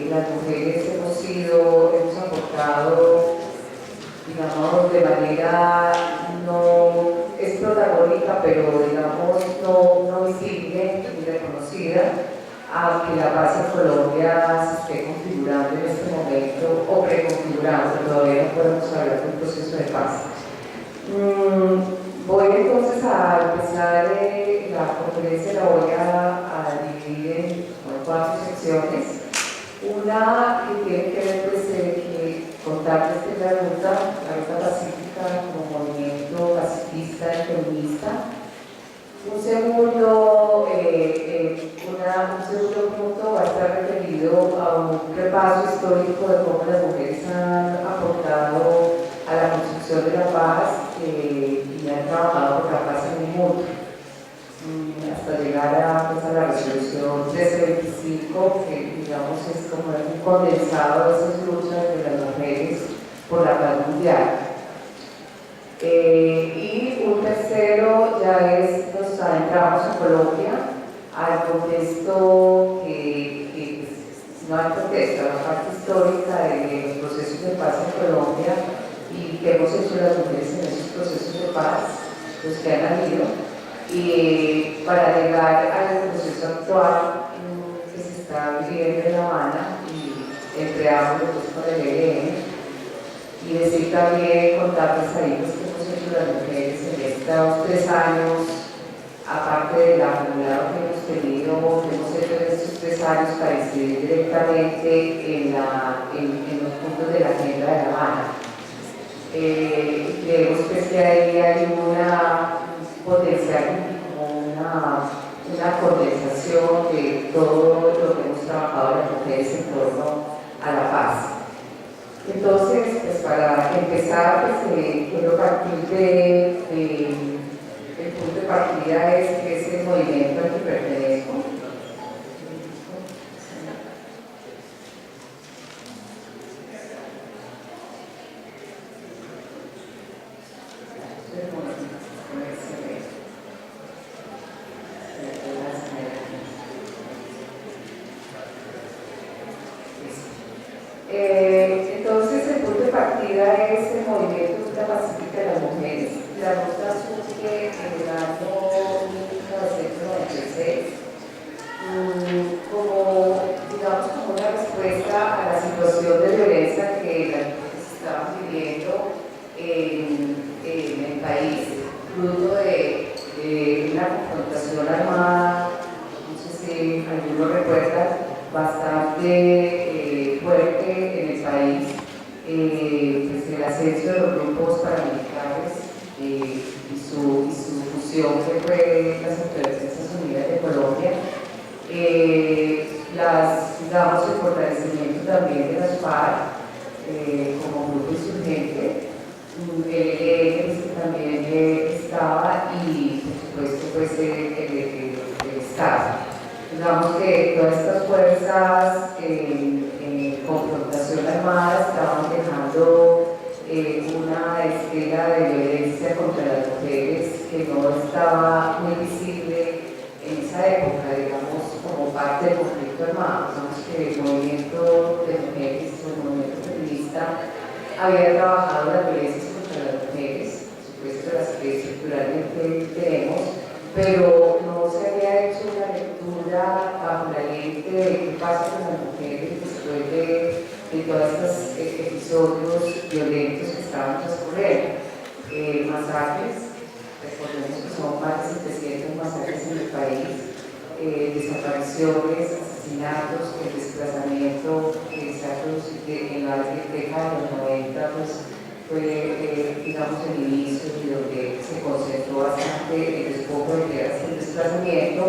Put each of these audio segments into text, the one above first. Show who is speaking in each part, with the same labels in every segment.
Speaker 1: Las mujeres hemos digamos, de manera no es protagónica, pero digamos no visible ni reconocida, a que la paz en Colombia se esté configurando en este momento o preconfigurando. Todavía no podemos hablar de un proceso de paz. Voy entonces a empezar la conferencia, la voy a dividir en 4 secciones. Una que tiene que ver contarles que la ruta pacífica como movimiento pacifista y feminista. Un segundo punto va a estar referido a un repaso histórico de cómo las mujeres han aportado a la construcción de la paz y han trabajado por la paz en el mundo, hasta llegar a la resolución 1325, que digamos es como un condensado de esas luchas de las mujeres por la paz mundial. Y un tercero ya nos adentramos a Colombia, al contexto no al contexto, a la parte histórica de los procesos de paz en Colombia y qué hemos hecho las mujeres en esos procesos de paz, los que han habido, y para llegar al proceso actual que se está viviendo en La Habana y entre ambos con el ELN, y decir también, contarles ahí pues, que hemos hecho las mujeres en estos 3 años, aparte del acumulado que hemos tenido, que hemos hecho en estos 3 años para incidir directamente en los puntos de la agenda de La Habana. Creemos pues, que ahí hay una potencial, como una condensación de todo lo que hemos trabajado las mujeres en torno a la paz. Entonces, pues para empezar, quiero partir el punto de partida es el movimiento al que pertenezco. Entonces, el punto de partida es el movimiento de la pacífica de las mujeres. La ruta surge en el año 1996 como una respuesta a la situación de violencia que las mujeres estaban viviendo en el país, fruto de una confrontación armada, no sé si algunos recuerdan, bastante fuerte en el país, pues el ascenso de los grupos paramilitares y su fusión que fue las Autodefensas Unidas de Colombia, digamos, el fortalecimiento también de las FARC como grupo insurgente, el ELN que también estaba y por supuesto pues el Estado. Digamos que todas estas fuerzas en confrontación armada estaban dejando una escala de violencia contra las mujeres que no estaba muy visible en esa época, digamos, como parte del conflicto armado. Digamos que el movimiento de mujeres, el movimiento feminista, había trabajado las violencias contra las mujeres, por supuesto las que estructuralmente tenemos, pero no se había hecho una lectura bajo la lente de qué pasa con las mujeres después de todos estos episodios violentos que estaban transcurriendo. Masacres, recordemos que son más de 700 masacres en el país, desapariciones, asesinatos, el desplazamiento que se ha producido en la década de los 90, pues, fue, digamos, el inicio y donde se concentró bastante el despojo de tierras y el desplazamiento,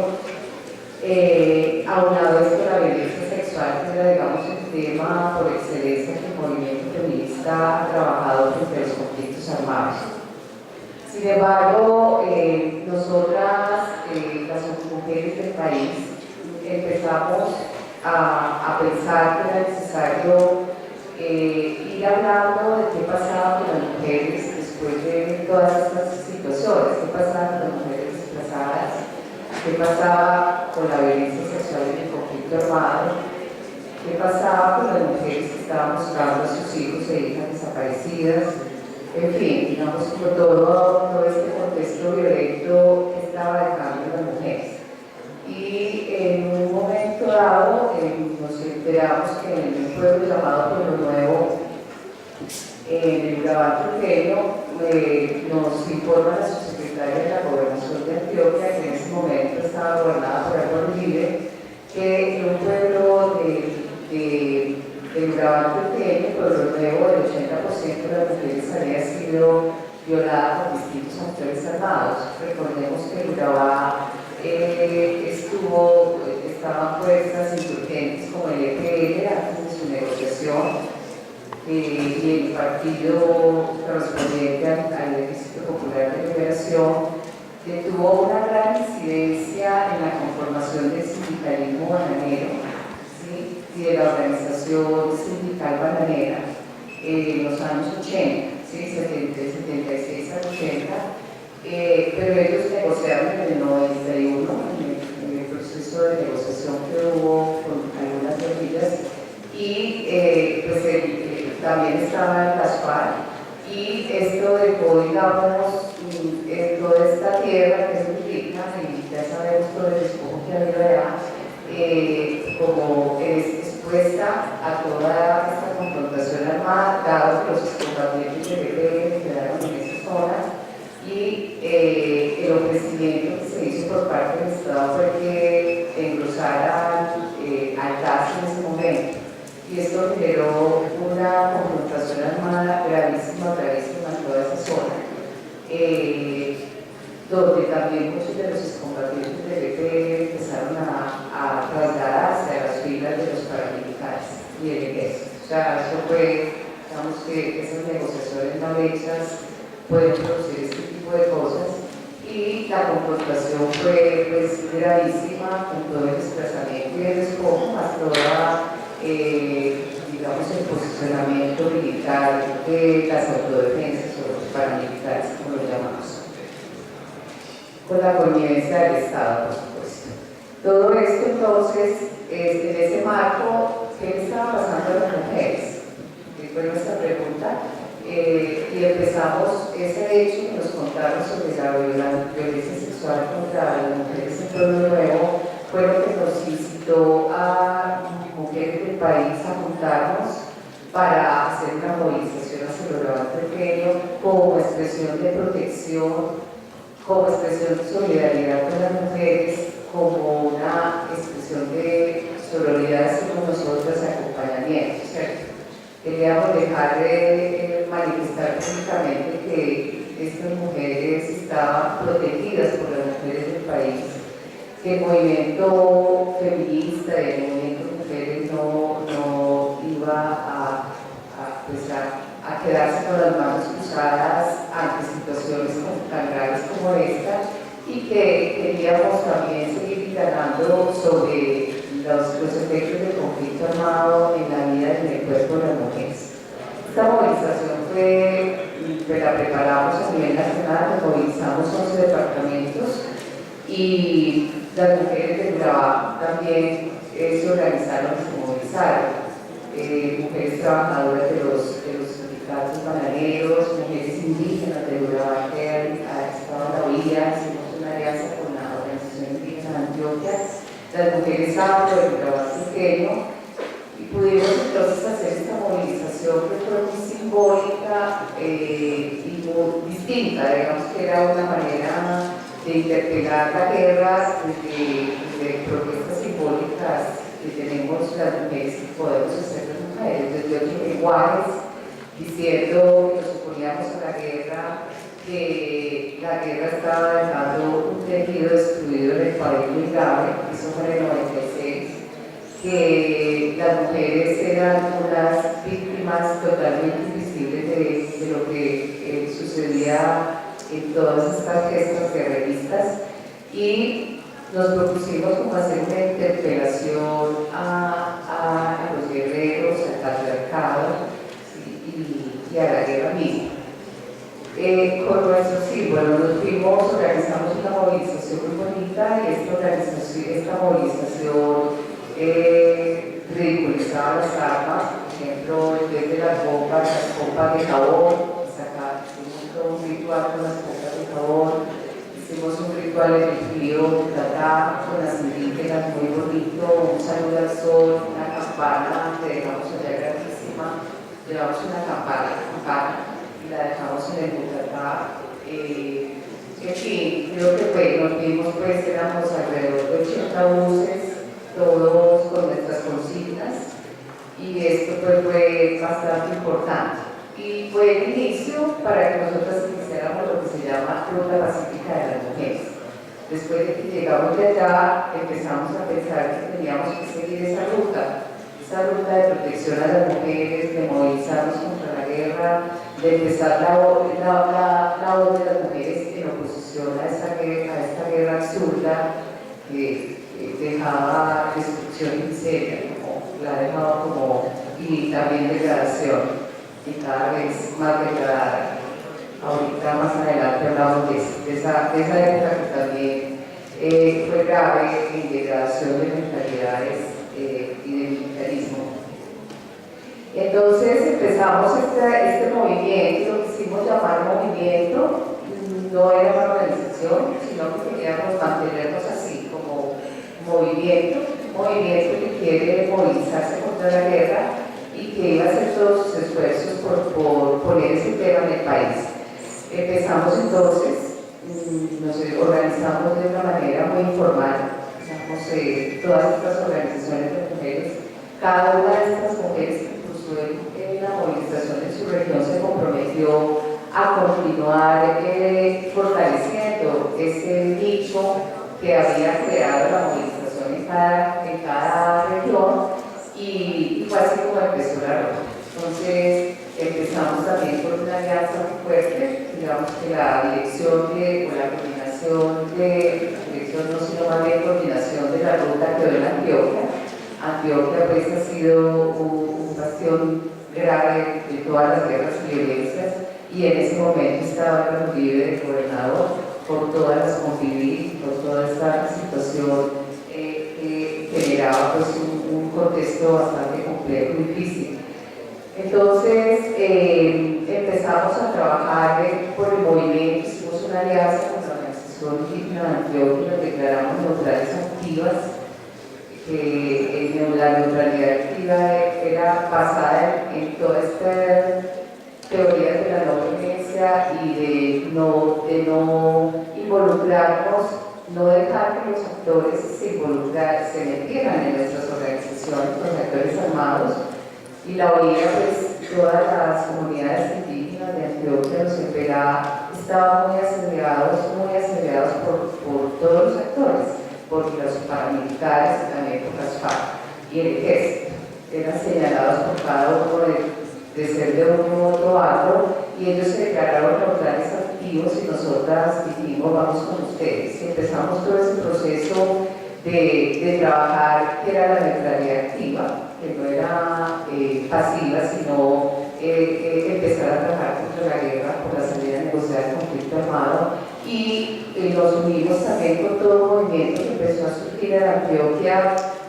Speaker 1: aunado a esto la violencia sexual, que era, digamos, el tema por excelencia que el movimiento feminista ha trabajado frente a los conflictos armados. Sin embargo, nosotras, las mujeres del país, empezamos a pensar que era necesario ir hablando de qué pasaba con las mujeres después de todas estas situaciones, qué pasaba con las mujeres desplazadas, qué pasaba con la violencia sexual en el conflicto armado, qué pasaba con las mujeres que estaban buscando a sus hijos e hijas desaparecidas, En fin, digamos, por todo este contexto violento que estaba dejando las mujeres. Y en un momento dado nos enteramos que en el pueblo llamado Pueblo Nuevo, en el Urabá pequeño, nos informa la subsecretaria de la Gobernación de Antioquia, que en ese momento estaba gobernada por Álvaro Uribe, que en un pueblo de Urabá pequeño, Pueblo Nuevo, el 80% de las mujeres había sido violadas por distintos actores armados. Recordemos que el Urabá estaban fuerzas insurgentes como el EPL antes de su negociación, y el partido correspondiente al Ejército Popular de Liberación tuvo una gran incidencia en la conformación del sindicalismo bananero, ¿sí? Y de la organización sindical bananera en los años 80, ¿sí? 76 al 80, pero ellos negociaron en el 91, en el proceso de negociación que hubo con algunas guerrillas, y también estaba en las FARC, y esto dejó, digamos, toda esta tierra que es muy rica, y ya sabemos todo el despojo que ha habido allá, como expuesta a toda esta confrontación armada, dado que los combatientes de BP quedaron en esa zona, y el ofrecimiento que se hizo por parte del Estado fue que engrosaran al gas en ese momento. Y esto generó una confrontación armada gravísima en toda esa zona, donde también muchos de los excombatientes del EP empezaron a trasladarse a las filas de los paramilitares y el ejército. O sea, eso fue, digamos que esas negociaciones mal hechas pueden producir este tipo de cosas, y la confrontación fue pues gravísima con todo el desplazamiento y el despojo, más toda digamos, el posicionamiento militar de las autodefensas o los paramilitares, como lo llamamos, con la connivencia del Estado, por supuesto. Todo esto, entonces, en ese marco, ¿qué le estaba pasando a las mujeres? Fue nuestra pregunta, y empezamos ese hecho que nos contaron sobre la violencia sexual contra las mujeres en Pueblo Nuevo, fue lo que nos incitó a mujeres del país a juntarnos para hacer una movilización hacia el Urabá pequeño como expresión de protección, como expresión de solidaridad con las mujeres, como una expresión de sororidad con nosotras, acompañamiento, ¿cierto? Queríamos dejar de manifestar públicamente que estas mujeres estaban protegidas por las mujeres del país, que el movimiento feminista y el movimiento de mujeres no iba a quedarse con las manos cruzadas ante situaciones tan graves como esta, y que queríamos también seguir ganando sobre los efectos del conflicto armado en la vida y en el cuerpo de las mujeres. Esta movilización la preparamos a nivel nacional, movilizamos 11 departamentos, y las mujeres del Urabá también se organizaron y se movilizaron. Mujeres trabajadoras de los sindicatos bananeros, mujeres indígenas del Urabá que han estado en la vía, hicimos una alianza con la Organización Indígena de Antioquia, las mujeres afro del Urabá pequeño, y pudimos entonces hacer esta movilización que fue muy simbólica y muy distinta, digamos que era una manera de interpelar la guerra de protestas simbólicas que tenemos las mujeres y podemos hacer las mujeres, desde otros lenguajes, diciendo que nos oponíamos a la guerra, que la guerra estaba dejando un tejido destruido en el país muy grave, eso fue en el 96, que las mujeres eran unas víctimas totalmente invisibles de lo que sucedía en todas estas gestas guerreristas, y nos propusimos como hacer una interpelación a los guerreros, al patriarcado, ¿sí? y a la guerra misma. Con nuestro símbolo nos fuimos, organizamos una movilización muy bonita, y esta movilización ridiculizaba las armas, por ejemplo, en vez de las bombas de jabón, ritual con las copas de jabón, hicimos un ritual en el río Tata con las indígenas, muy bonito, un saludo al sol, una campana que dejamos allá grandísima, llevamos una campana y la dejamos en el Tata. En fin, creo que nos vimos, pues éramos alrededor de 80 buses, todos con nuestras consignas, y esto pues fue bastante importante. Y fue el inicio para que nosotros iniciáramos lo que se llama Ruta Pacífica de las Mujeres. Después de que llegamos de allá, empezamos a pensar que teníamos que seguir esa ruta de protección a las mujeres, de movilizarnos contra la guerra, de empezar la voz de las mujeres en oposición a esta guerra absurda que dejaba destrucción y miseria, la dejaba y también degradación, y cada vez más degradada. Ahorita más adelante hablamos de esa época que también fue grave en degradación de mentalidades y de militarismo. Entonces empezamos este movimiento, lo quisimos llamar movimiento, no era una organización, sino que queríamos mantenernos así, como movimiento que quiere movilizarse contra la guerra y que iba a hacer todos sus esfuerzos por poner ese tema en el país. Empezamos entonces, nos organizamos de una manera muy informal, todas estas organizaciones de mujeres, cada una de estas mujeres que incluso en la movilización de su región se comprometió a continuar fortaleciendo ese nicho que había creado la movilización en cada región, y fue así como empezó la ruta. Entonces empezamos también con una alianza muy fuerte, digamos que la dirección de la ruta quedó en Antioquia. Antioquia pues ha sido un bastión grave de todas las guerras y violencias, y en ese momento estaba Álvaro Uribe de gobernador por todas las convivir, por toda esta situación que generaba pues un contexto bastante complejo y difícil. Entonces empezamos a trabajar por el movimiento, hicimos una alianza con la Organización Indígena de Antioquia, nos declaramos neutrales activas, que la neutralidad activa era basada en toda esta teoría de la no violencia y de no involucrarnos, no dejar que los actores se metieran en nuestras organizaciones, los actores armados. Y la OIA, pues todas las comunidades indígenas de Antioquia, los EPLA, estaban muy acelerados por todos los actores, por los paramilitares y también por las FARC y el ejército. Eran señalados por cada uno de ser de uno u otro bando, y ellos se declararon neutrales activos, y nosotras dijimos vamos con ustedes. Y empezamos todo ese proceso de trabajar, que era la neutralidad activa, que no era pasiva, sino empezar a trabajar contra la guerra, por la salida a negociar el conflicto armado, y nos unimos también con todo el movimiento que empezó a surgir en Antioquia,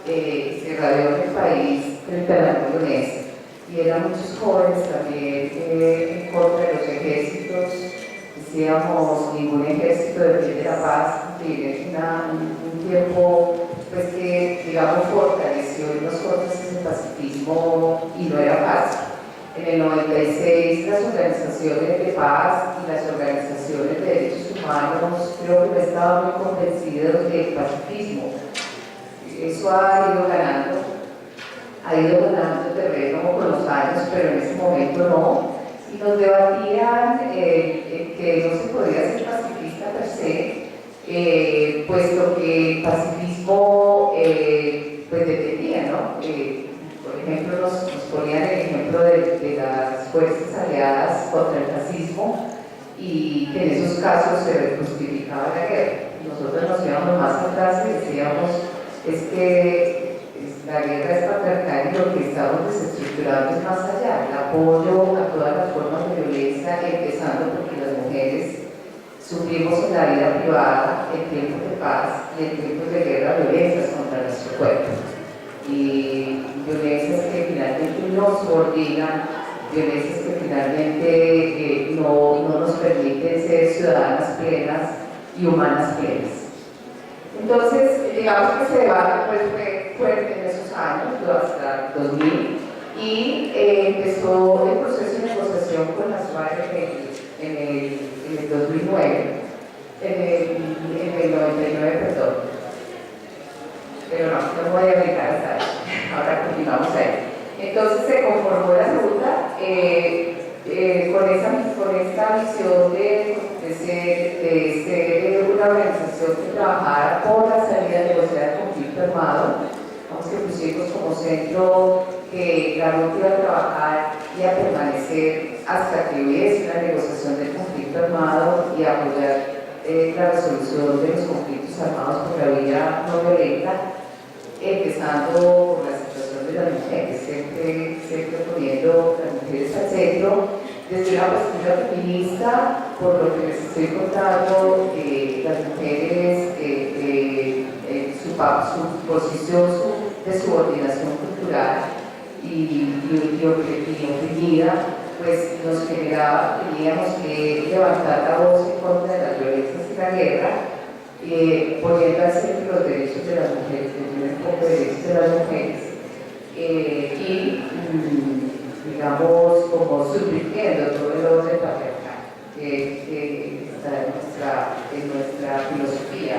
Speaker 1: se radió en el país frente a la violencia, y eran muchos jóvenes también en contra de los ejércitos. Decíamos, ningún ejército defiende la paz, es un tiempo pues que, digamos, fortaleció en nosotros ese pacifismo, y no era fácil. En el 96 las organizaciones de paz y las organizaciones de derechos humanos creo que no estaban muy convencidos del pacifismo. Eso ha ido ganando terreno con los años, pero en ese momento no. Y nos debatían que no se podía ser pacifista per se, puesto que el pacifismo pues dependía, ¿no? Por ejemplo, nos ponían el ejemplo de las fuerzas aliadas contra el fascismo, y que en esos casos se justificaba la guerra. Nosotros nos íbamos más atrás y decíamos, es que la guerra es patriarcal y lo que estamos desestructurando es más allá, el apoyo a todas las formas de violencia, empezando porque las mujeres sufrimos en la vida privada, en tiempos de paz y en tiempos de guerra, violencias contra nuestro cuerpo. Y violencias que finalmente nos obligan violencias que finalmente no nos permiten ser ciudadanas plenas y humanas plenas. Entonces, digamos que ese debate pues, fue fuerte en esos años, hasta el 2000, y empezó el proceso de negociación con las FARC en el 2009, en el 99, perdón. Pero no voy a brincar hasta ahí, ahora continuamos ahí. Entonces se conformó la ruta con esta visión de ser una organización que trabajara por la salida negociada del conflicto armado. Vamos, que pusimos como centro que la ruta iba a trabajar y a permanecer hasta que hubiese una negociación del conflicto armado y apoyar la resolución de los conflictos armados por la vía no violenta, empezando por la situación de las mujeres, siempre poniendo las mujeres al centro, desde una postura feminista, por lo que les estoy contando, las mujeres, su posición de subordinación cultural y oprimida, pues nos generaba, teníamos que levantar la voz en contra de las violencias y la guerra, poniendo al centro los derechos de las mujeres, el enfoque de derechos de las mujeres, y digamos, como subvirtiendo todo el orden patriarcal que está en nuestra filosofía.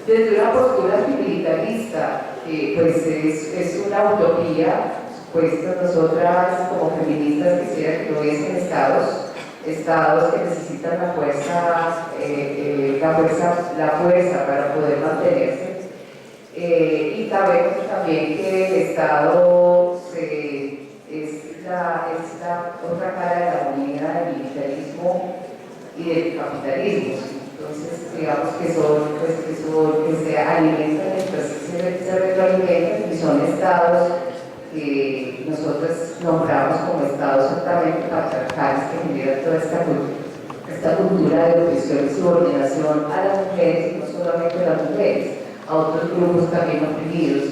Speaker 1: Desde una postura militarista, pues es una utopía, pues nosotras como feministas quisiera que no hubiesen estados que necesitan la fuerza para poder mantenerse. Y sabemos también que el Estado es la otra cara de la moneda del militarismo y del capitalismo. Entonces, digamos que se alimentan, se retroalimentan y son estados que nosotros nombramos como estados altamente patriarcales que generan toda esta cultura de opresión y subordinación a las mujeres, y no solamente a las mujeres, a otros grupos también oprimidos,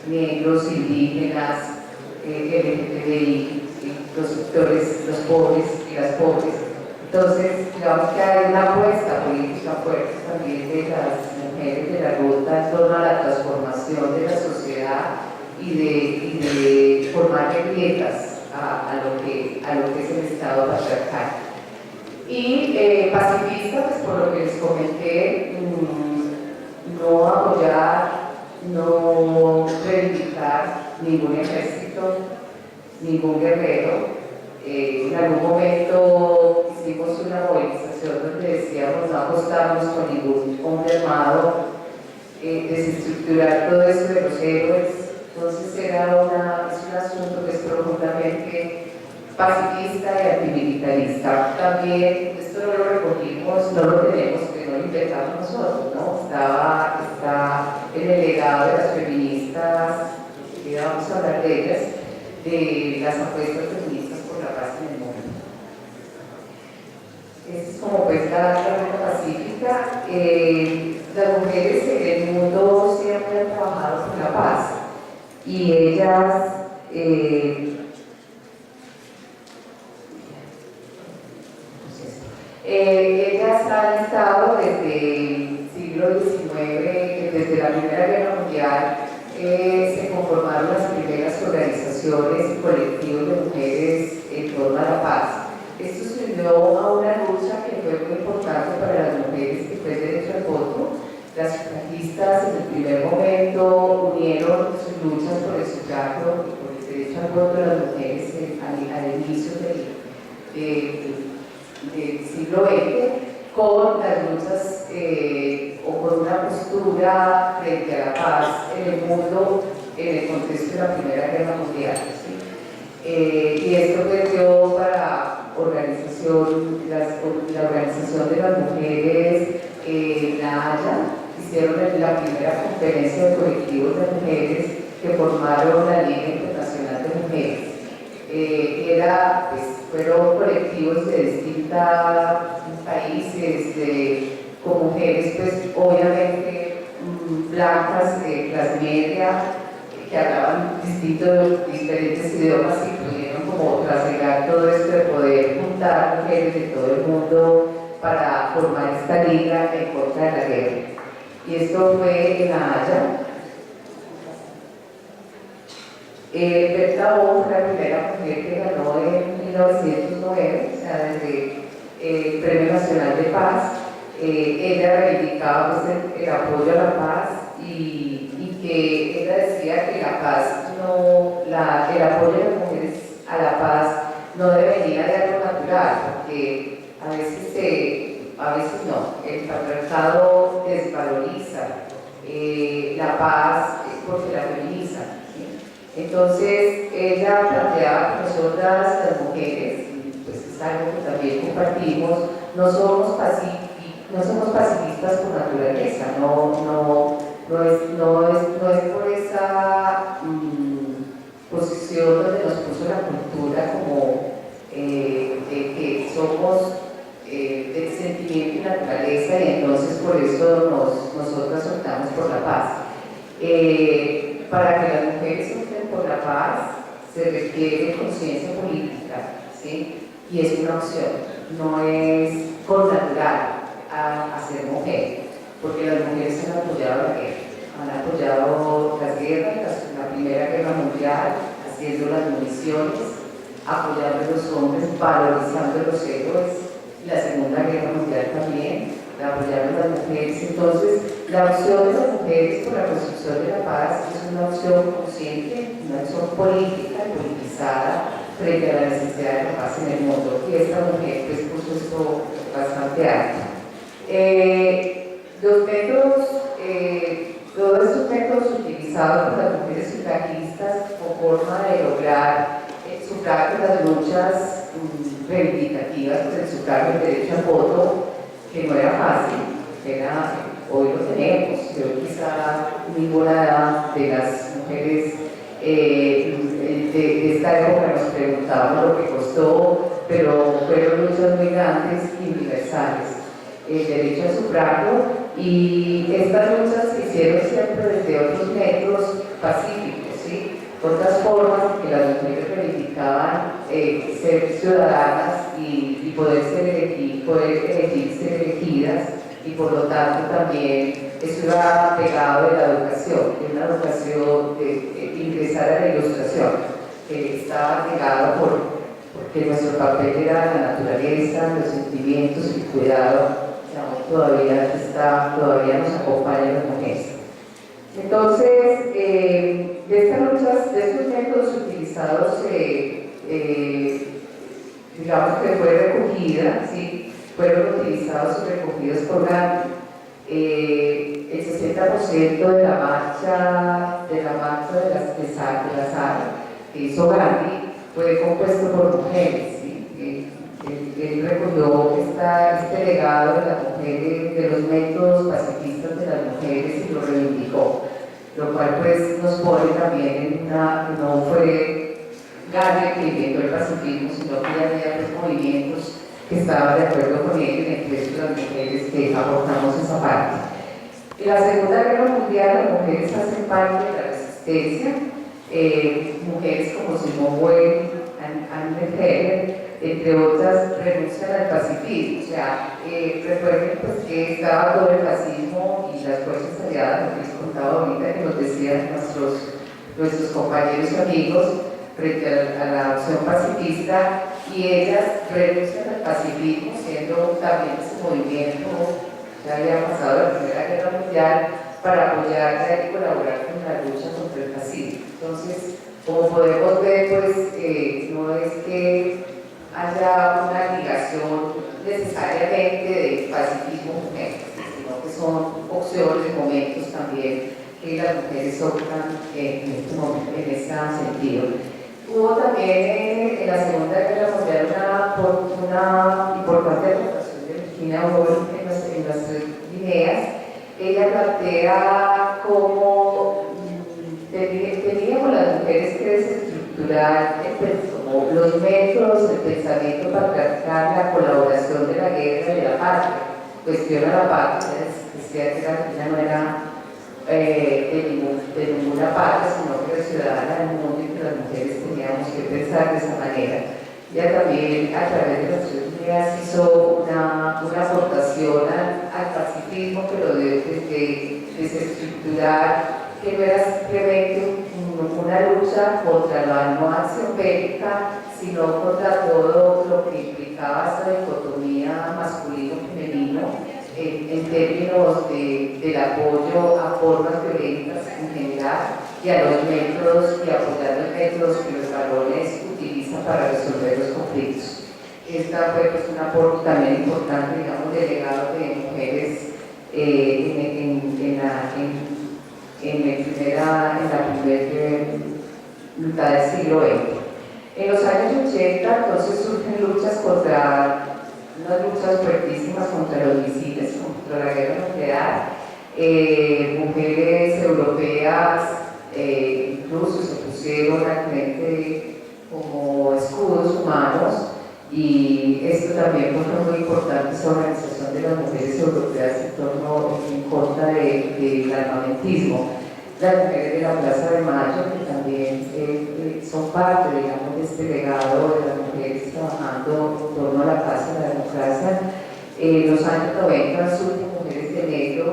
Speaker 1: negros, indígenas, LGTBI, los sectores, los pobres y las pobres. Entonces, digamos que hay una apuesta política fuerte también de las mujeres de la ruta en torno a la transformación de la sociedad y de formar grietas a lo que es el Estado patriarcal. Y pacifista, pues por lo que les comenté, no apoyar, no reivindicar ningún ejército, ningún guerrero. En algún momento hicimos una movilización donde decíamos no acostarnos con ningún hombre armado, desestructurar todo eso de los héroes. Entonces es un asunto que es profundamente pacifista y antimilitarista. También, esto no lo recogimos, no lo tenemos, que no lo inventamos nosotros, ¿no? Está en el legado de las feministas, que vamos a hablar de ellas, de las apuestas feministas por la paz en el mundo. Esta es como pues la ruta pacífica. Las mujeres en el mundo siempre han trabajado por la paz y ellas han estado desde el siglo XIX, desde la Primera Guerra Mundial, se conformaron las primeras organizaciones y colectivos de mujeres en torno a la paz. Esto se unió a una lucha que fue muy importante para las mujeres, que fue el derecho al voto. Las sufragistas en el primer momento unieron sus luchas por el sufragio y por el derecho al voto de las mujeres al inicio del siglo XX, con las luchas o con una postura frente a la paz en el mundo en el contexto de la Primera Guerra Mundial, ¿sí? Y esto dio para la organización de las mujeres en La Haya. Hicieron la primera conferencia de colectivos de mujeres que formaron la Liga Internacional de Mujeres. Fueron colectivos de distintos países, con mujeres, pues obviamente blancas, de clase media, que hablaban diferentes idiomas, incluyeron como trasladar todo esto de poder juntar mujeres de todo el mundo para formar esta liga en contra de la guerra. Y esto fue en La Haya. Berta Boll fue la primera mujer que ganó en 1909, o sea, desde el Premio Nacional de Paz. Ella reivindicaba pues, el apoyo a la paz y que ella decía que la paz el apoyo de las mujeres a la paz no debe venir de algo natural, porque a veces no, el patriarcado desvaloriza la paz porque la feminiza. Entonces, ella planteaba que nosotras, las mujeres, pues es algo que también compartimos, no somos pacifistas por naturaleza, no es por esa posición donde nos puso la cultura como de que somos de sentimiento y naturaleza, y entonces por eso nosotras optamos por la paz. Para que las mujeres opten por la paz se requiere conciencia política, ¿sí? Y es una opción, no es connatural a ser mujer, porque las mujeres han apoyado la guerra, han apoyado las guerras, la Primera Guerra Mundial, haciendo las municiones, apoyando a los hombres, valorizando a los héroes, la Segunda Guerra Mundial también, apoyando a las mujeres. Entonces, la opción de las mujeres por la construcción de la paz es una opción consciente, una opción política y politizada frente a la necesidad de la paz en el mundo. Y esta mujer pues puso esto bastante alto. Los métodos, todos estos métodos utilizados por las mujeres sufragistas como forma de lograr sufragio en las luchas reivindicativas por el sufragio del derecho al voto, que no era fácil, hoy lo tenemos, pero quizá ninguna de las mujeres de esta época nos preguntábamos lo que costó, pero fueron luchas muy grandes y universales. El derecho al sufragio, y estas luchas se hicieron siempre desde otros métodos pacíficos, ¿sí? Otras formas que las mujeres reivindicaban ser ciudadanas y poder elegir ser elegidas, y por lo tanto también eso iba pegado de la educación, de una educación de ingresar a la ilustración, que estaba ligado porque nuestro papel era la naturaleza, los sentimientos y el cuidado, que todavía nos acompaña a las mujeres. Entonces, de estos métodos utilizados, digamos que fue recogida, ¿sí? Fueron utilizados y recogidos por Gandhi. El 60% de la marcha de la Sara que hizo Gandhi fue compuesto por mujeres, ¿sí? Él recogió este legado de las mujeres, de los métodos pacifistas de las mujeres, y lo reivindicó, lo cual pues nos pone también no fue Gandhi que inventó el pacifismo, sino que ya había pues, movimientos que estaban de acuerdo con él, entre ellos las mujeres que aportamos esa parte. En la Segunda Guerra Mundial las mujeres hacen parte de la resistencia, mujeres como Simone Weil, Anne Heller, entre otras, renuncian al pacifismo. O sea, recuerden pues, que estaba todo el fascismo y las fuerzas aliadas, lo que les contaba ahorita, que nos decían nuestros compañeros y amigos, frente a la opción pacifista, y ellas renuncian al pacifismo, siendo también ese movimiento, ya había pasado la Primera Guerra Mundial, para apoyar y colaborar con la lucha contra el fascismo. Entonces, como podemos ver, pues no es que haya una ligación necesariamente de pacifismo-mujer, sino que son opciones, momentos también que las mujeres optan en este momento, en ese sentido. Hubo también en la Segunda Guerra Mundial una importante aportación de Virginia Woolf en las Guineas. Ella plantea cómo teníamos las mujeres que desestructurar como los métodos, el pensamiento patriarcal, la colaboración de la guerra y de la patria. Cuestiona la patria, decía que la Argentina no era de de ninguna parte, sino que era ciudadana del mundo y que las mujeres teníamos que pensar de esa manera. Ella también, a través de las 3 ideas, hizo una aportación al pacifismo, pero de desestructurar que no era simplemente una lucha contra la no acción bélica, sino contra todo lo que implicaba esa dicotomía masculino-femenino en términos del apoyo a formas violentas en general y a los métodos y apoyar los métodos que los varones utilizan para resolver los conflictos. Esta fue pues, un aporte también importante, digamos, del legado de mujeres en la primera mitad del siglo XX. En los años 80 entonces surgen luchas unas luchas fuertísimas contra los misiles, contra la guerra nuclear. Mujeres europeas incluso se pusieron al frente como escudos humanos, y esto también fue muy importante, esa organización de las mujeres europeas en contra del armamentismo. Las mujeres de la Plaza de Mayo, que también son parte, digamos, de este legado de las mujeres trabajando en torno a la paz y la democracia. En los años 90 surgen mujeres de negro.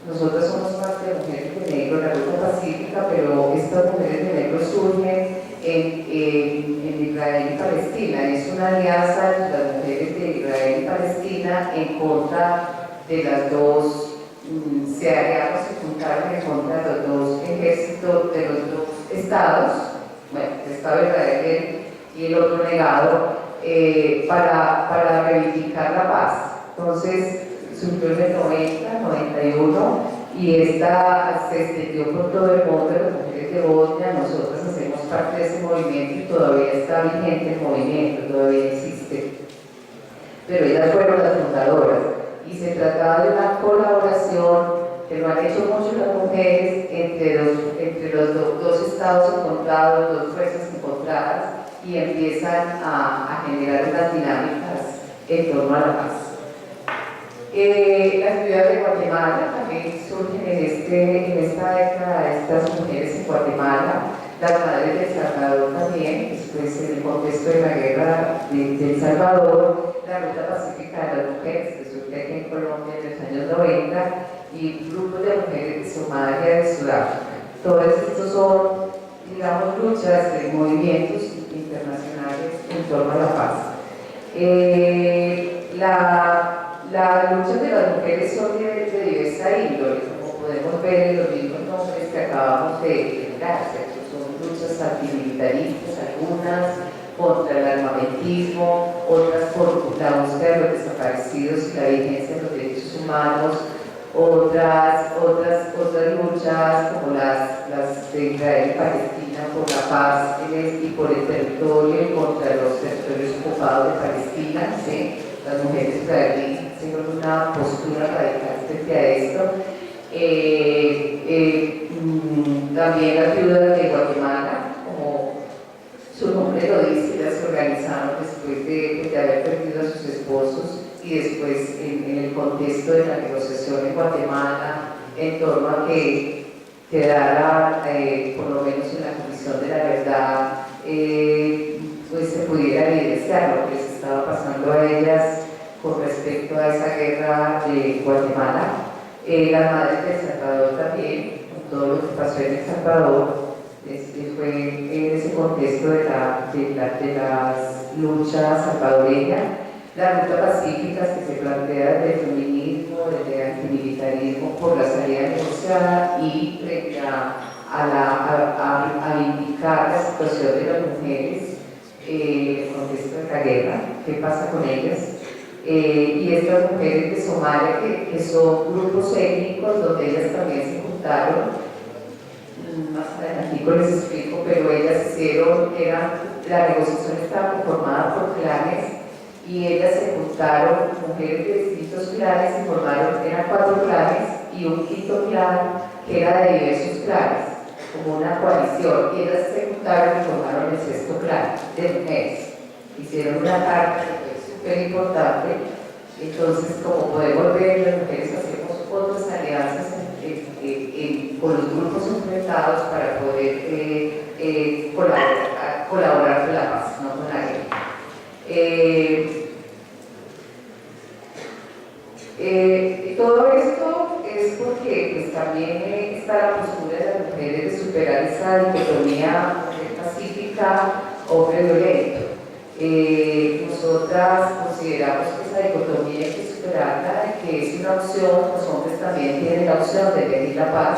Speaker 1: Nosotros somos parte de mujeres de negro, la ruta pacífica, pero estas mujeres de negro surgen en Israel y Palestina. Es una alianza entre las mujeres de Israel y Palestina en contra de las dos. Se juntaron en contra de los dos ejércitos, de los dos estados, bueno, el Estado de Israel y el otro negado, para reivindicar la paz. Entonces, surgió en el 90, 91, y esta se extendió por todo el mundo. Las mujeres de Bosnia, nosotros hacemos parte de ese movimiento y todavía está vigente el movimiento, todavía existe. Pero ellas fueron las fundadoras. Y se trataba de una colaboración que lo han hecho mucho las mujeres entre los dos estados encontrados, dos fuerzas encontradas, y empiezan a generar unas dinámicas en torno a la paz. Las ciudades de Guatemala también surgen en esta década, estas mujeres en Guatemala, las madres de El Salvador también, después en el contexto de la guerra de El Salvador, la ruta pacífica de las mujeres, que surge aquí en Colombia en los años 90, y grupos de mujeres de Somalia y de Sudáfrica. Todos estos son, digamos, luchas de movimientos internacionales en torno a la paz. Las luchas de las mujeres son de diversa índole, como podemos ver en los mismos nombres que acabamos de generar. Son luchas antimilitaristas, algunas contra el armamentismo, otras por la búsqueda de los desaparecidos y la vigencia de los derechos humanos, otras luchas como las de Israel y Palestina por la paz y por el territorio y contra los territorios ocupados de Palestina, ¿sí? Las mujeres israelíes tienen una postura radical frente a esto. También las viudas de Guatemala, como su nombre lo dice, ellas se organizaron después de haber perdido a sus esposos, y después en el contexto de la negociación en Guatemala en torno a que quedara, por lo menos en la Comisión de la Verdad, pues se pudiera evidenciar lo que les estaba pasando a ellas con respecto a esa guerra de Guatemala. Las madres de El Salvador también, con todo lo que pasó en El Salvador, fue en ese contexto de las luchas salvadoreñas. La ruta pacífica que se plantea desde el feminismo, desde el antimilitarismo, por la salida negociada y frente a indicar la situación de las mujeres en el contexto de la guerra, qué pasa con ellas. Y estas mujeres de Somalia, que son grupos étnicos donde ellas también se juntaron, más adelante les explico, pero ellas la negociación estaba conformada por clanes, y ellas se juntaron, mujeres de distintos clanes, se formaron, eran 4 clanes y un quinto clan que era de diversos clanes, como una coalición, y ellas se juntaron y formaron el 6.º clan de mujeres. Hicieron una carta que fue súper importante. Entonces, como podemos ver, las mujeres hacemos otras alianzas con los grupos enfrentados para poder colaborar con la paz, no con la guerra. Todo esto es porque pues, también está la postura de las mujeres de superar esa dicotomía pacífica hombre violento. Nosotras consideramos que esa dicotomía hay que superarla, que es una opción. Los hombres también tienen la opción de elegir la paz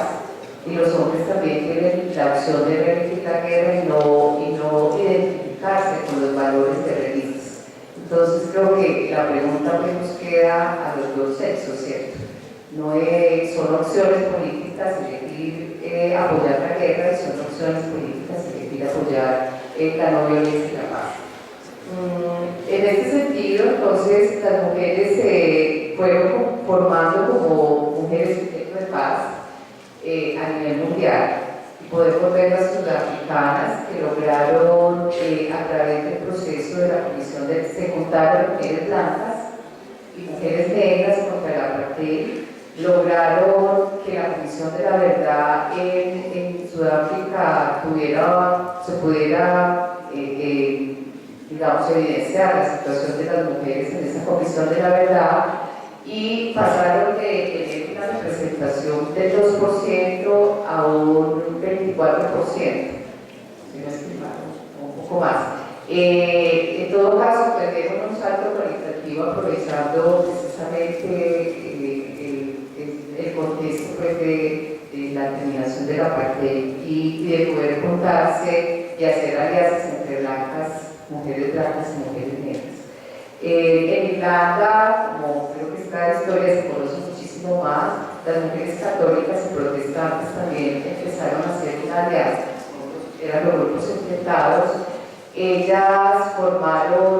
Speaker 1: y los hombres también tienen la opción de elegir la guerra y no identificarse con los valores guerreristas. Entonces creo que la pregunta pues nos queda a los dos sexos, ¿cierto? No son opciones políticas elegir apoyar la guerra y son opciones políticas elegir apoyar la no violencia y la paz. En este sentido, entonces, las mujeres se fueron formando como mujeres sujetos de paz a nivel mundial. Podemos ver las sudafricanas que lograron, a través del proceso de la comisión se juntaron mujeres blancas y mujeres negras contra el apartheid, lograron que la Comisión de la Verdad en Sudáfrica se pudiera, digamos, evidenciar la situación de las mujeres en esa Comisión de la Verdad, y pasaron de tener una representación del 2% a un 24%, si no es un poco más. En todo caso, pues dieron un salto cualitativo aprovechando precisamente el contexto pues, de la terminación del apartheid y de poder juntarse y hacer alianzas entre mujeres blancas y mujeres negras. En Irlanda, como creo que esta historia se conoce muchísimo más, las mujeres católicas y protestantes también empezaron a hacer una alianza, eran los grupos enfrentados. Ellas formaron,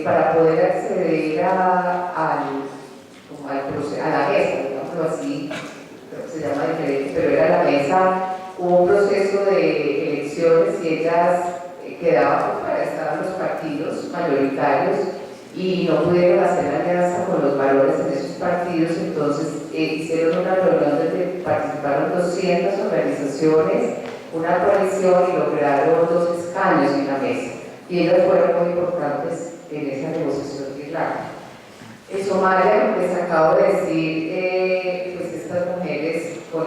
Speaker 1: para poder acceder a la mesa, digámoslo así, creo que se llama diferente, pero era la mesa, hubo un proceso de elecciones y ellas quedaban para estar en los partidos mayoritarios y no pudieron hacer alianza con los valores en esos partidos. Entonces hicieron una reunión donde participaron 200 organizaciones, una coalición, y lograron 2 escaños en la mesa, y ellas fueron muy importantes en esa negociación de Irlanda. En Somalia, como les acabo de decir, pues estas mujeres con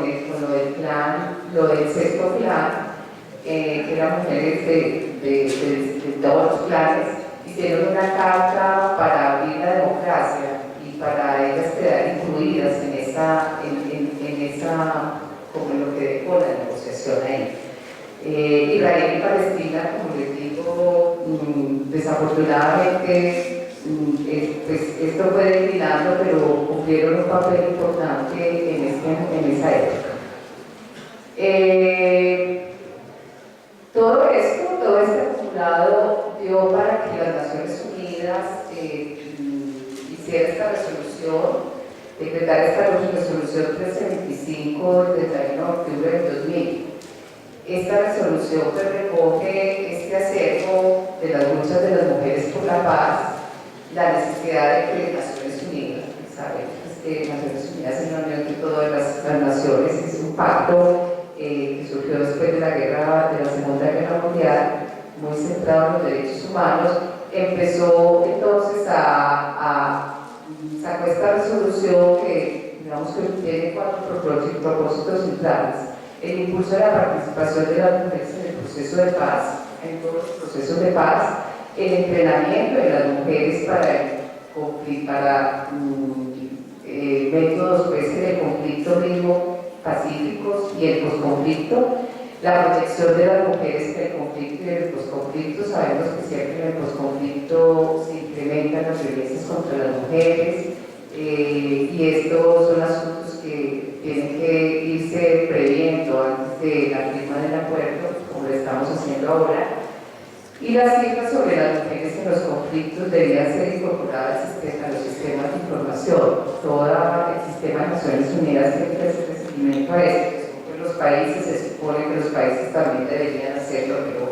Speaker 1: lo del sexto plan, que eran mujeres de todos los planes, hicieron una carta para abrir la democracia y para ellas quedar incluidas en esa como en lo que dejó la negociación ahí. Israel y Palestina, como les digo, desafortunadamente, pues esto fue declinando, pero cumplieron un papel importante en esa época. Todo este acumulado dio para que las Naciones Unidas hiciera esta resolución, decretara esta resolución 1325 del 31 de octubre del 2000. Esta resolución que recoge este acervo de las luchas de las mujeres por la paz, la necesidad de que las Naciones Unidas, sabemos que Naciones Unidas es la unión de todas las naciones, es un pacto que surgió después de la Segunda Guerra Mundial, muy centrado en los derechos humanos. Empezó entonces sacó esta resolución que, digamos, que tiene 4 propósitos centrales: el impulso de la participación de las mujeres en el proceso de paz, en todos los procesos de paz, el entrenamiento de las mujeres para métodos pues, del conflicto mismo, pacíficos, y el posconflicto, la protección de las mujeres en el conflicto y en el posconflicto. Sabemos que siempre en el posconflicto se incrementan las violencias contra las mujeres, y estos son asuntos que tienen que irse previendo antes de la firma del acuerdo, como lo estamos haciendo ahora. Y las cifras sobre las mujeres en los conflictos deberían ser incorporadas a los sistemas de información. Todo el sistema de Naciones Unidas tiene que hacer seguimiento a esto. Los países, se supone que los países también deberían hacerlo, pero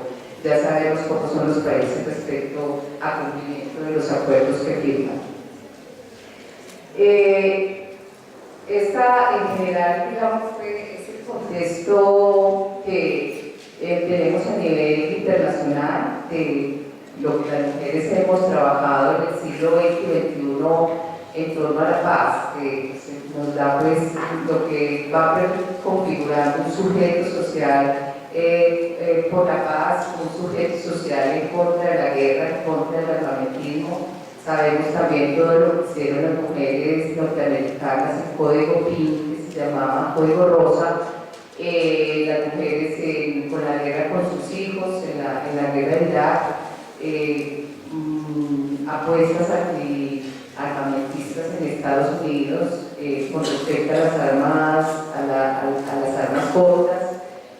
Speaker 1: ya sabemos cómo son los países respecto a cumplimiento de los acuerdos que firman. Esta, en general, digamos, es contexto que tenemos a nivel internacional, de lo que las mujeres hemos trabajado en el siglo XX y XXI en torno a la paz, que nos da pues lo que va configurando un sujeto social por la paz, un sujeto social en contra de la guerra, en contra del armamentismo. Sabemos también todo lo que hicieron las mujeres norteamericanas, el código PIN, que se llamaba código rosa, las mujeres con la guerra con sus hijos, en la guerra de Irak, apuestas armamentistas en Estados Unidos con respecto a las armas, a las armas cortas.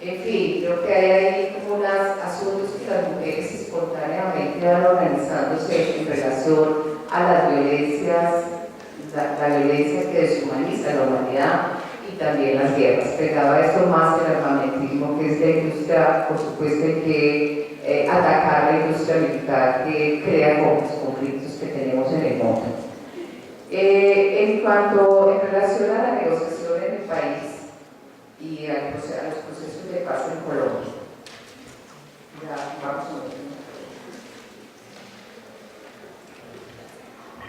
Speaker 1: En fin, creo que hay ahí como unos asuntos que las mujeres espontáneamente van organizándose en relación a las violencias, la violencia que deshumaniza la humanidad y también las guerras. Pegaba esto más el armamentismo, que es la industria, por supuesto, hay que atacar la industria militar que crea los conflictos que tenemos en el mundo. En relación a la negociación en el país y a los procesos de paz en Colombia. Ya vamos a ver.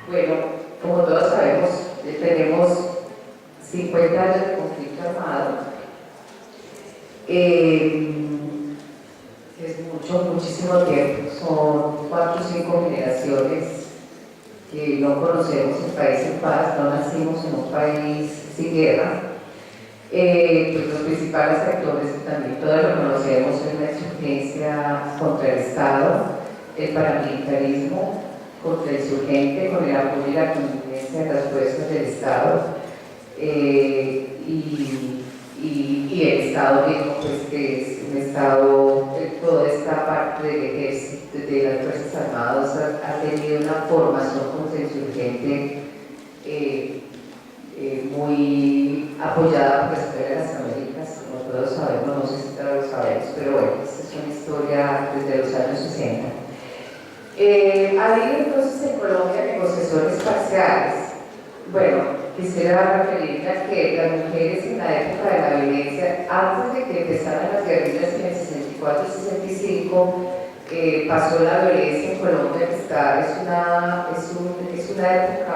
Speaker 1: Bueno, como todos sabemos, tenemos 50 años de conflicto armado. Es muchísimo tiempo, son 4 o 5 generaciones que no conocemos el país en paz, no nacimos en un país sin guerra. Pues los principales actores que también todos lo conocemos es la insurgencia contra el Estado, el paramilitarismo contra el insurgente, con el apoyo y la connivencia de las fuerzas del Estado, y el Estado mismo, pues que es un Estado, toda esta parte del ejército, de las Fuerzas Armadas, ha tenido una formación contra el insurgente muy apoyada por la historia de las Américas, como todos sabemos, no sé si todos lo sabemos, pero bueno, esta es una historia desde los años 60. Ha habido entonces en Colombia negociaciones parciales. Bueno, quisiera referirme a que las mujeres en la época de la violencia, antes de que empezaran las guerrillas en el 64 y 65, pasó la violencia en Colombia, que es una época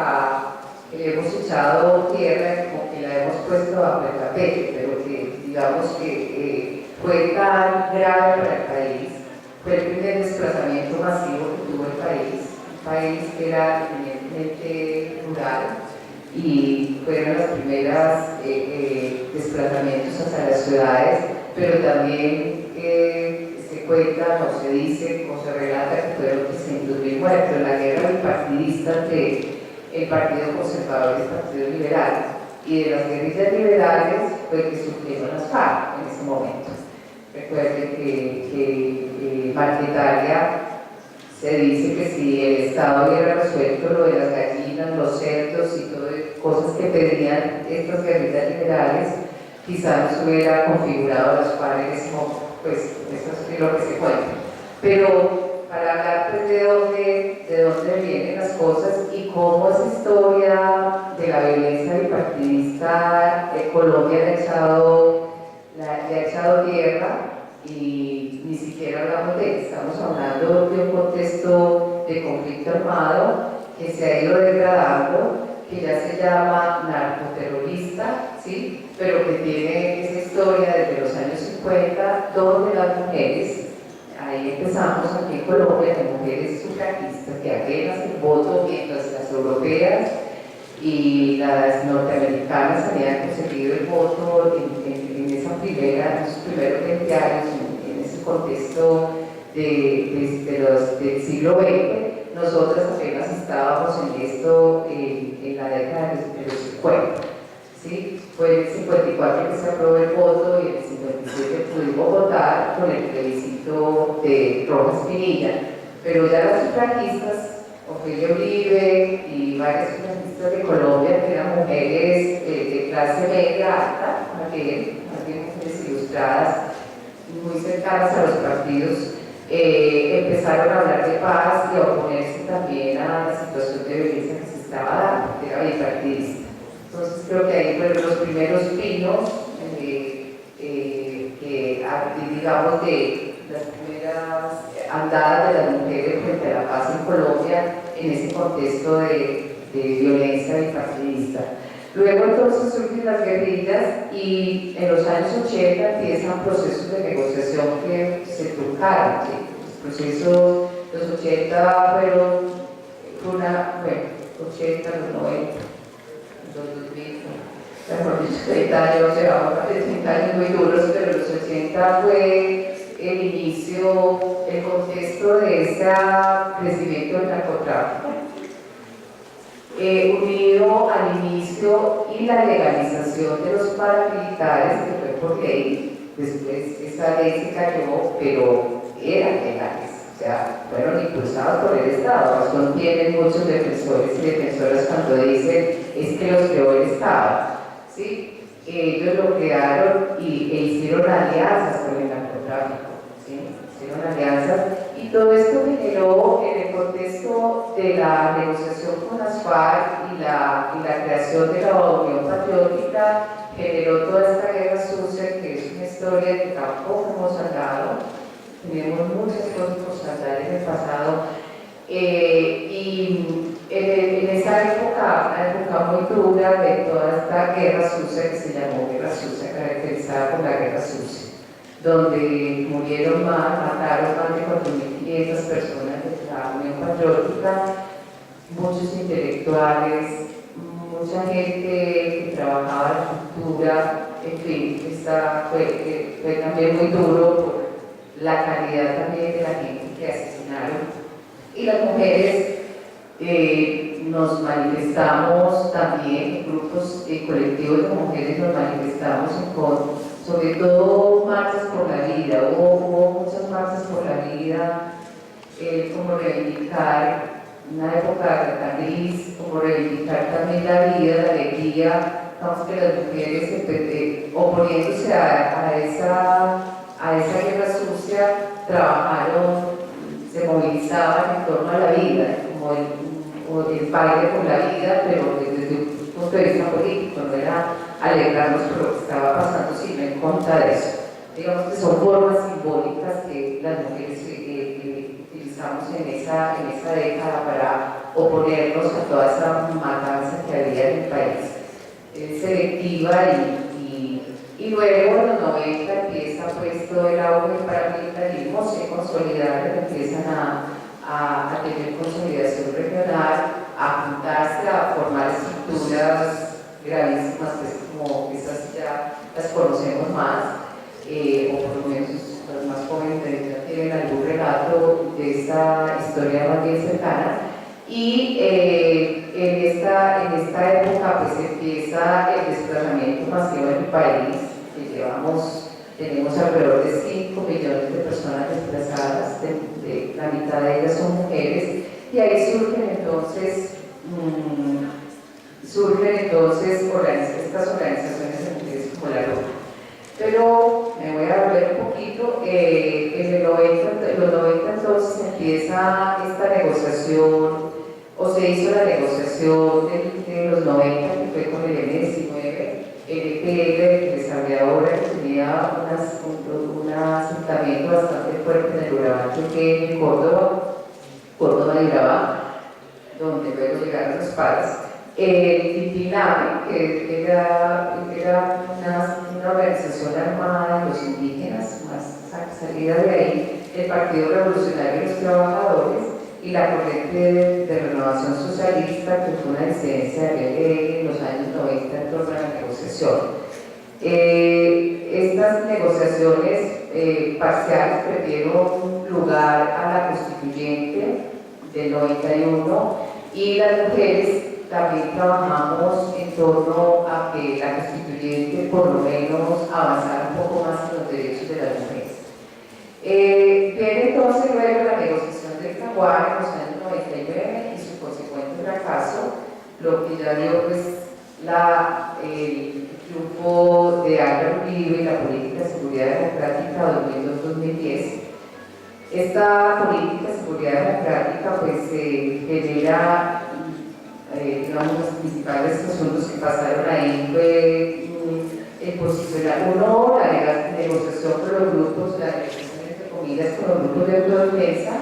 Speaker 1: que le hemos echado tierra, como que la hemos puesto bajo el tapete, pero que digamos que fue tan grave para el país. Fue el primer desplazamiento masivo que tuvo el país que era eminentemente rural, y fueron los primeros desplazamientos hacia las ciudades, pero también se cuenta, o se dice, o se relata que fueron 300.000 muertos en la guerra bipartidista entre el Partido Conservador y el Partido Liberal, y de las guerrillas liberales fue que surgieron las FARC en ese momento. Recuerden que Marquetalia se dice que si el Estado hubiera resuelto lo de las gallinas, los cerdos y todas cosas que pedían estas guerrillas liberales, quizás no se hubiera configurado las FARC en ese momento. Pues eso es lo que se cuenta. Pero para hablar pues, de dónde vienen las cosas y cómo esa historia de la violencia bipartidista Colombia le ha echado tierra, y ni siquiera hablamos de, estamos hablando de un contexto de conflicto armado que se ha ido degradando, que ya se llama narcoterrorista, ¿sí? Pero que tiene esa historia desde los años 50, donde las mujeres, ahí empezamos aquí en Colombia, de mujeres sufragistas que apenas el voto, mientras las europeas y las norteamericanas habían conseguido el voto en esos primeros 20 años, en ese contexto del siglo XX. Nosotras apenas estábamos en esto en la década de los 50. ¿Sí? Fue en el 54 que se aprobó el voto, y en el 57 pudimos votar con el plebiscito de Rojas Pinilla. Pero ya las sufragistas, Ofelia Uribe y varias sufragistas de Colombia, que eran mujeres de clase media alta, más bien mujeres ilustradas, muy cercanas a los partidos, empezaron a hablar de paz y a oponerse también a la situación de violencia que se estaba dando, que era bipartidista. Entonces creo que ahí fueron los primeros pinos digamos, de las primeras andadas de las mujeres frente a la paz en Colombia en ese contexto de violencia bipartidista. Luego entonces surgen las guerrillas y en los años 80 empiezan procesos de negociación que se truncaron. ¿Sí? Los procesos, los 80 fueron 80, los 90, los 2000, mejor dicho, 30 años, llevamos 30 años muy duros, pero los 80 fue el inicio, el contexto de ese crecimiento del narcotráfico, unido al inicio y la legalización de los paramilitares, que fue por ley. Después esa ley se cayó, pero eran legales, o sea, fueron impulsados por el Estado. Razón tienen muchos defensores y defensoras cuando dicen es que los creó el Estado, ¿sí? Ellos lo crearon e hicieron alianzas con el narcotráfico, ¿sí? Hicieron alianzas y todo esto generó en el contexto de la negociación con las FARC y la creación de la Unión Patriótica, generó toda esta guerra sucia que es una historia que tampoco hemos hablado. Tenemos muchas cosas por saldar en el pasado y en esa época, una época muy dura de toda esta guerra sucia que se llamó guerra sucia, caracterizada por la guerra sucia, donde mataron más de 4.500 personas de la Unión Patriótica, muchos intelectuales, mucha gente que trabajaba en la cultura, en fin, fue también muy duro por la calidad también de la gente que asesinaron. Y las mujeres nos manifestamos también, grupos colectivos de mujeres nos manifestamos sobre todo marchas por la vida, hubo muchas marchas por la vida, como reivindicar una época tan gris, como reivindicar también la vida, la alegría, vamos que las mujeres oponiéndose a esa guerra sucia, trabajaron, se movilizaban en torno a la vida, como el baile por la vida, pero desde un punto de vista político, no era alegrarnos por lo que estaba pasando, sino en contra de eso. Digamos que son formas simbólicas que las mujeres utilizamos en esa década para oponernos a toda esa matanza que había en el país, selectiva y luego en los 90 empieza pues todo el auge del paramilitarismo, se consolidaron, empiezan a tener consolidación regional, a juntarse, a formar estructuras gravísimas, pues como esas ya las conocemos más, o por lo menos los más jóvenes ya tienen algún relato de esa historia más bien cercana. Y en esta época pues empieza el desplazamiento masivo en el país, que tenemos alrededor de 5 millones de personas desplazadas, de la mitad de ellas son mujeres, y ahí surgen entonces estas organizaciones de mujeres como la RUC. Pero me voy a volver un poquito, en los 90 entonces empieza esta negociación, o se hizo la negociación de los 90, que fue con el M19, el EPL, que les hablé ahora, que tenía un asentamiento bastante fuerte en el Urabá, que en Córdoba y Urabá, donde luego llegaron los paras. El Titilame, que era una organización armada de los indígenas, más salida de ahí, el Partido Revolucionario de los Trabajadores y la corriente de renovación socialista, que fue una disidencia de BLN en los años 90 en torno a la negociación. Estas negociaciones parciales previeron lugar a la constituyente del 91 y las mujeres también trabajamos en torno a que la constituyente por lo menos avanzara un poco más en los derechos de las mujeres. Viene entonces luego la negociación del Caguán en los años 99 y su consecuente fracaso, lo que ya dio pues el triunfo de Álvaro Uribe y la política de seguridad democrática 2002-2010. Esta política de seguridad democrática pues genera, digamos, los principales asuntos que pasaron ahí fue uno, la negociación con los grupos, la negociación entre comillas con los grupos de autodefensa,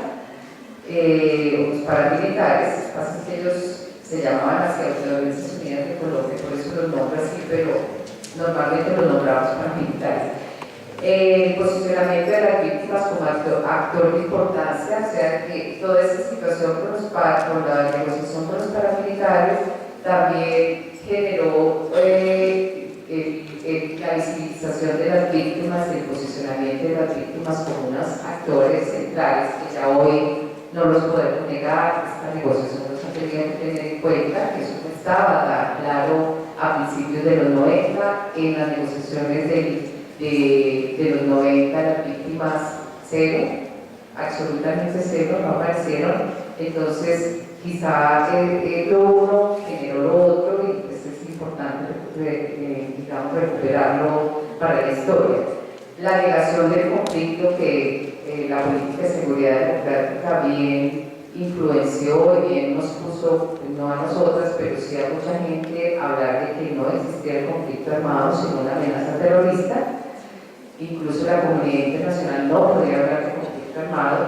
Speaker 1: los paramilitares, pasa que ellos se llamaban así Autodefensas Unidas de Colombia, por eso los nombro así, pero normalmente los nombramos paramilitares. El posicionamiento de las víctimas como actor de importancia, o sea que toda esa situación con la negociación con los paramilitares también generó la visibilización de las víctimas y el posicionamiento de las víctimas como unos actores centrales que ya hoy no los podemos negar. Esta negociación nos ha tenido que tener en cuenta que eso no estaba tan claro a principios de los 90, en las negociaciones de los 90 las víctimas cero, absolutamente cero, no aparecieron. Entonces quizá lo uno generó lo otro y pues es importante digamos, recuperarlo para la historia. La negación del conflicto que la política de seguridad democrática bien influenció y bien nos puso, no a nosotras, pero sí a mucha gente, a hablar de que no existía el conflicto armado sino una amenaza terrorista. Incluso la comunidad internacional no podía hablar de conflicto armado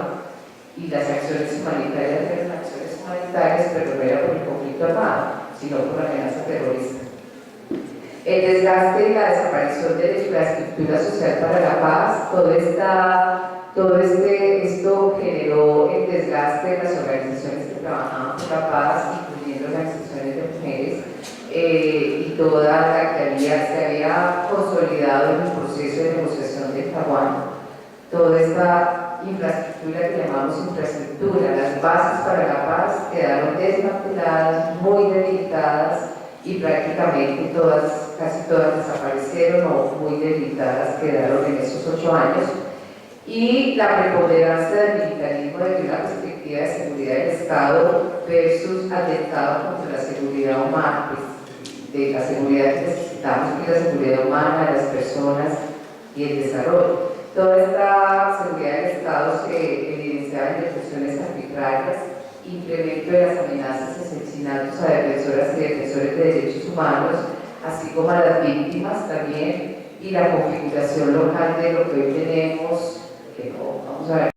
Speaker 1: y las acciones humanitarias eran acciones humanitarias, pero no era por el conflicto armado, sino por la amenaza terrorista. El desgaste y la desaparición de la infraestructura social para la paz, esto generó el desgaste de las organizaciones que trabajaban por la paz, incluyendo organizaciones de mujeres, y toda la que se había consolidado en el proceso de negociación de Caguán. Toda esta infraestructura que llamamos infraestructura, las bases para la paz quedaron desmanteladas, muy debilitadas y prácticamente casi todas desaparecieron o muy debilitadas quedaron en esos 8 años. Y la preponderancia del militarismo desde una perspectiva de seguridad del Estado versus atentado contra la seguridad humana, pues, de la seguridad que necesitamos, que es la seguridad humana de las personas y el desarrollo. Toda esta seguridad del Estado se evidenciaba en detenciones arbitrarias, incremento de las amenazas y asesinatos a defensoras y defensores de derechos humanos, así como a las víctimas también, y la configuración local de lo que hoy tenemos, que no vamos a